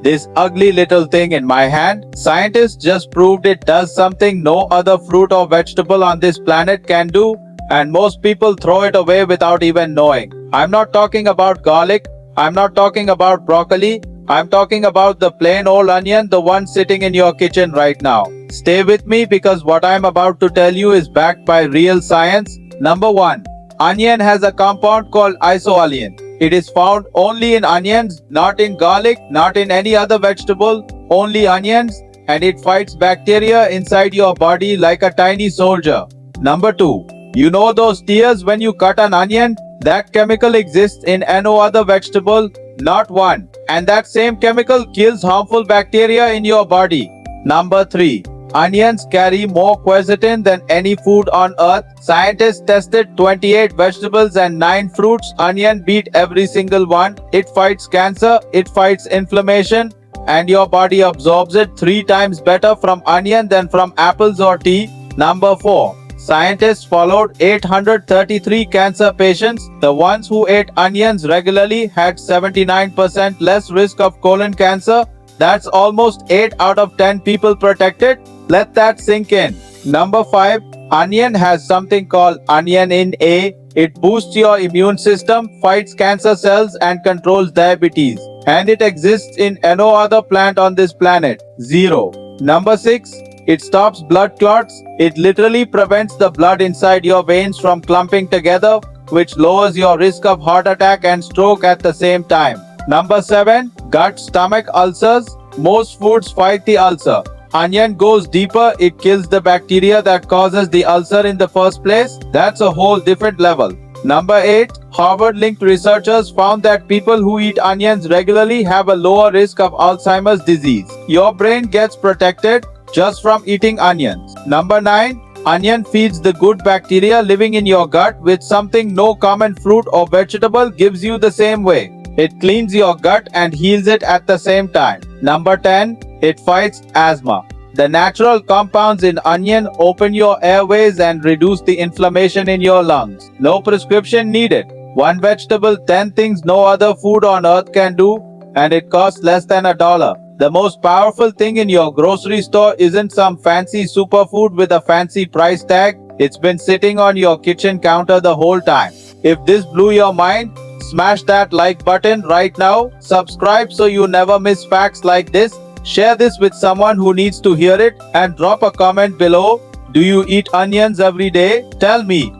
This ugly little thing in my hand, scientists just proved it does something no other fruit or vegetable on this planet can do, and most people throw it away without even knowing. I'm not talking about garlic, I'm not talking about broccoli, I'm talking about the plain old onion, the one sitting in your kitchen right now. Stay with me because what I'm about to tell you is backed by real science. Number 1. Onion has a compound called isoanion. It is found only in onions, not in garlic, not in any other vegetable, only onions, and it fights bacteria inside your body like a tiny soldier. Number 2. You know those tears when you cut an onion? That chemical exists in no other vegetable, not one. And that same chemical kills harmful bacteria in your body. Number 3. Onions carry more quercetin than any food on earth. Scientists tested 28 vegetables and 9 fruits. Onion beat every single one. It fights cancer, it fights inflammation, and your body absorbs it 3 times better from onion than from apples or tea. Number 4. Scientists followed 833 cancer patients. The ones who ate onions regularly had 79% less risk of colon cancer. That's almost 8 out of 10 people protected. Let that sink in. Number 5. Onion has something called onion A. It boosts your immune system, fights cancer cells, and controls diabetes. And it exists in no other plant on this planet. 0. Number 6. It stops blood clots. It literally prevents the blood inside your veins from clumping together, which lowers your risk of heart attack and stroke at the same time. Number 7. Gut stomach ulcers. Most foods fight the ulcer. Onion goes deeper, it kills the bacteria that causes the ulcer in the first place. That's a whole different level. Number 8. Harvard-linked researchers found that people who eat onions regularly have a lower risk of Alzheimer's disease. Your brain gets protected just from eating onions. Number 9. Onion feeds the good bacteria living in your gut with something no common fruit or vegetable gives you the same way. It cleans your gut and heals it at the same time. Number 10. It fights asthma. The natural compounds in onion open your airways and reduce the inflammation in your lungs. No prescription needed. One vegetable, 10 things no other food on earth can do, and it costs less than $1. The most powerful thing in your grocery store isn't some fancy superfood with a fancy price tag. It's been sitting on your kitchen counter the whole time. If this blew your mind, smash that like button right now. Subscribe so you never miss facts like this. Share this with someone who needs to hear it and drop a comment below. Do you eat onions every day? Tell me.